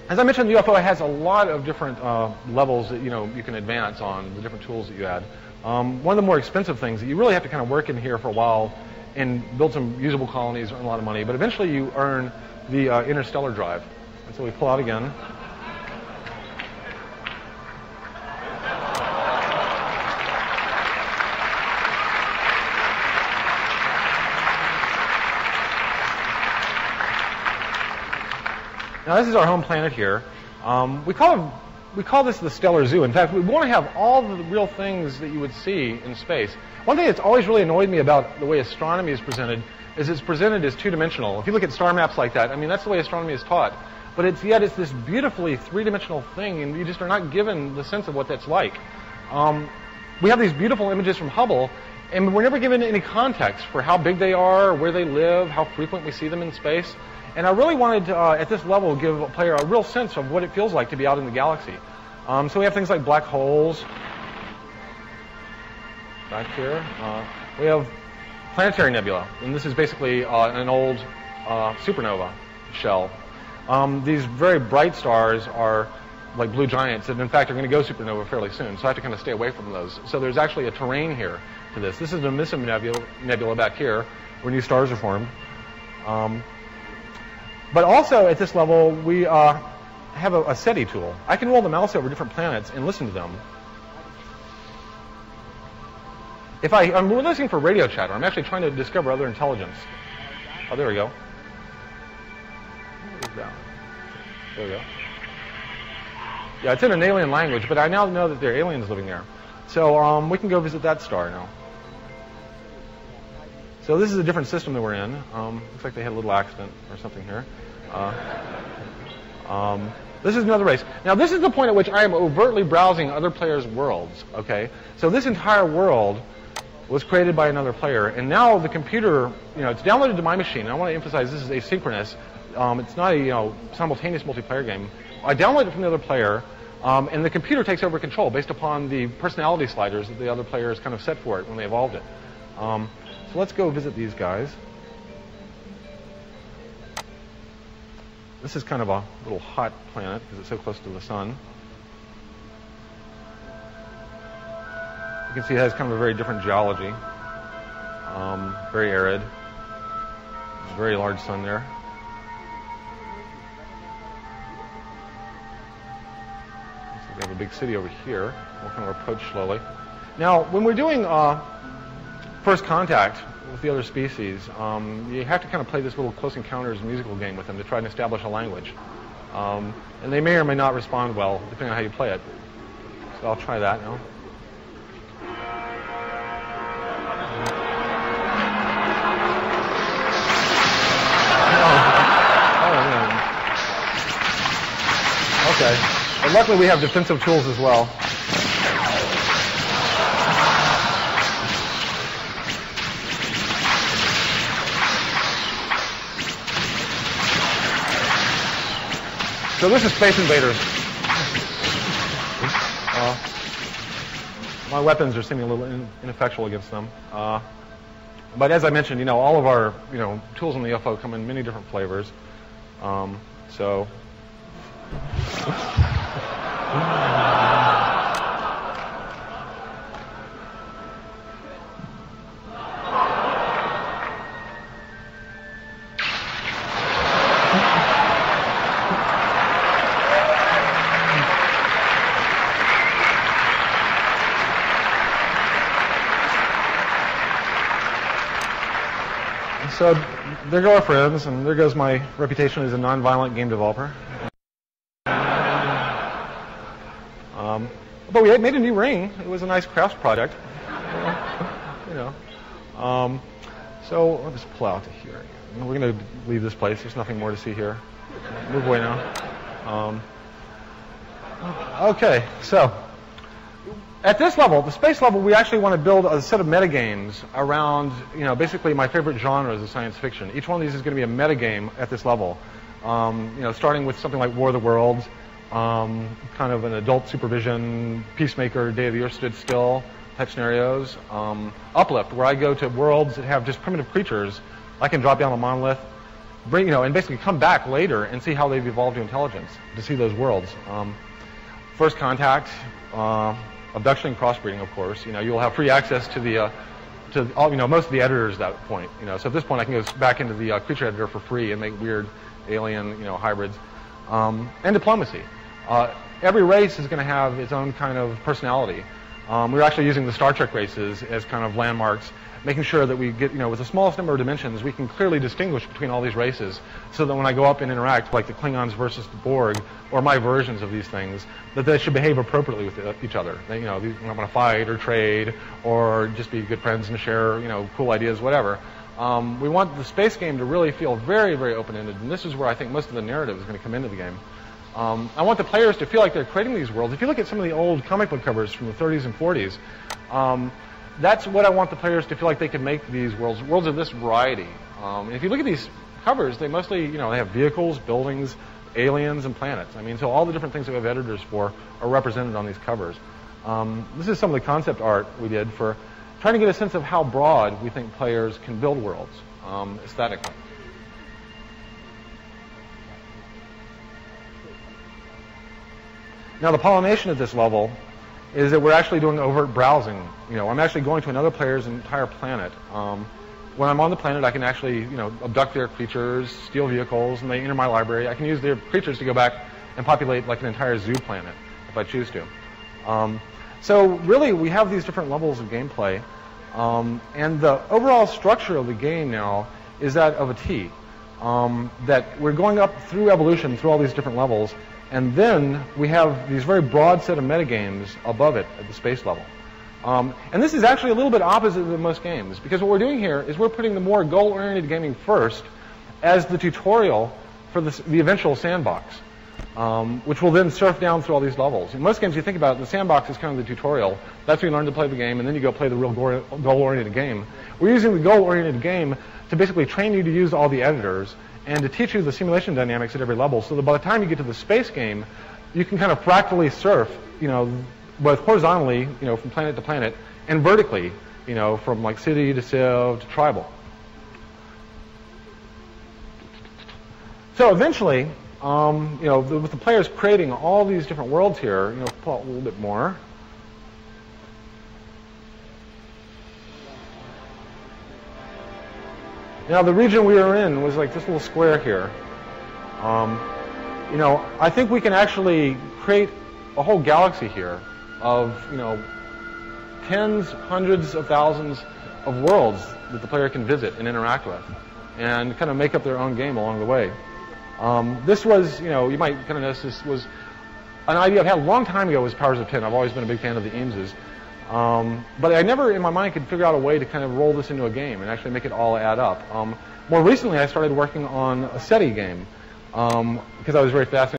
As I mentioned, the UFO has a lot of different levels that you can advance on, the different tools that you add. One of the more expensive things that you really have to kind of work in here for a while and build some usable colonies, earn a lot of money, but eventually you earn the interstellar drive. And so we pull out again. Now this is our home planet here. We call this the stellar zoo. In fact, we want to have all the real things that you would see in space. One thing that's always really annoyed me about the way astronomy is presented is it's presented as two-dimensional. If you look at star maps like that, I mean, that's the way astronomy is taught. But yet it's this beautifully three-dimensional thing, and you just are not given the sense of what that's like. We have these beautiful images from Hubble, and we're never given any context for how big they are, where they live, how frequent we see them in space. And I really wanted to, at this level, give a player a real sense of what it feels like to be out in the galaxy. So we have things like black holes back here. We have planetary nebula, and this is basically an old supernova shell. These very bright stars are like blue giants, and in fact are going to go supernova fairly soon, so I have to kind of stay away from those. So there's actually a terrain here to this. This is the Missum nebula back here, where new stars are formed. But also at this level, we have a SETI tool. I can roll the mouse over different planets and listen to them. If I'm listening for radio chatter, I'm actually trying to discover other intelligence. Oh, there we go. What is that? There we go. Yeah, it's in an alien language, but I now know that there are aliens living there. So we can go visit that star now. So this is a different system that we're in. Looks like they had a little accident or something here. This is another race. Now this is the point at which I am overtly browsing other players' worlds. Okay, so this entire world was created by another player, and now the computer, it's downloaded to my machine. And I want to emphasize this is asynchronous. It's not a simultaneous multiplayer game. I download it from the other player, and the computer takes over control based upon the personality sliders that the other players kind of set for it when they evolved it. So let's go visit these guys. This is kind of a little hot planet because it's so close to the sun. You can see it has kind of a very different geology. Very arid. Very large sun there. Looks like we have a big city over here. We'll kind of approach slowly. Now, when we're doing first contact with the other species, you have to kind of play this little close encounters musical game with them to try and establish a language. And they may or may not respond well, depending on how you play it. So I'll try that now. Okay. But luckily we have defensive tools as well. So this is Space Invaders. My weapons are seeming a little ineffectual against them. But as I mentioned, all of our tools in the UFO come in many different flavors. So. So there go our friends, and there goes my reputation as a non-violent game developer. But we made a new ring. It was a nice crafts project. So I'll just pull out to here. We're going to leave this place. There's nothing more to see here. Move away now. Okay, so at this level, the space level, we actually want to build a set of metagames around, basically my favorite genres of science fiction. Each one of these is going to be a metagame at this level. Starting with something like War of the Worlds, kind of an adult supervision, Peacemaker, Day of the Earth Stood Still type scenarios. Uplift, where I go to worlds that have just primitive creatures. I can drop down a monolith, bring, and basically come back later and see how they've evolved to intelligence, to see those worlds. First contact, abduction and crossbreeding, of course. You'll have free access to the to all, most of the editors at that point. So at this point, I can go back into the creature editor for free and make weird alien, hybrids, and diplomacy. Every race is going to have its own kind of personality. We're actually using the Star Trek races as kind of landmarks, making sure that we get, with the smallest number of dimensions, we can clearly distinguish between all these races, so that when I go up and interact, like the Klingons versus the Borg, or my versions of these things, that they should behave appropriately with each other. They, they're not going to fight or trade or just be good friends and share, cool ideas, whatever. We want the space game to really feel very, very open-ended, and this is where I think most of the narrative is going to come into the game. I want the players to feel like they're creating these worlds. If you look at some of the old comic book covers from the 30s and 40s, that's what I want the players to feel like they can make these worlds of this variety. If you look at these covers, they mostly, they have vehicles, buildings, aliens, and planets. So all the different things that we have editors for are represented on these covers. This is some of the concept art we did for trying to get a sense of how broad we think players can build worlds aesthetically. Now, the pollination at this level is that we're actually doing overt browsing. I'm actually going to another player's entire planet. When I'm on the planet, I can actually, abduct their creatures, steal vehicles, and they enter my library. I can use their creatures to go back and populate like an entire zoo planet if I choose to. So really, we have these different levels of gameplay, and the overall structure of the game now is that of a T. That we're going up through evolution through all these different levels. And then we have these very broad set of metagames above it at the space level. And this is actually a little bit opposite than most games, because what we're doing here is we're putting the more goal-oriented gaming first as the tutorial for the eventual sandbox, which will then surf down through all these levels. In most games, you think about it, the sandbox is kind of the tutorial. That's where you learn to play the game, and then you go play the real goal-oriented game. We're using the goal-oriented game to basically train you to use all the editors and to teach you the simulation dynamics at every level, so that by the time you get to the space game, you can kind of fractally surf, both horizontally, from planet to planet, and vertically, from like city to civ to tribal. So eventually, with the players creating all these different worlds here, pull out a little bit more. Now, the region we were in was like this little square here. I think we can actually create a whole galaxy here of, tens, hundreds of thousands of worlds that the player can visit and interact with, and kind of make up their own game along the way. This was, you might kind of notice this was an idea I've had a long time ago was Powers of 10. I've always been a big fan of the Eameses. But I never, in my mind, could figure out a way to kind of roll this into a game and actually make it all add up. More recently, I started working on a SETI game because I was very fascinated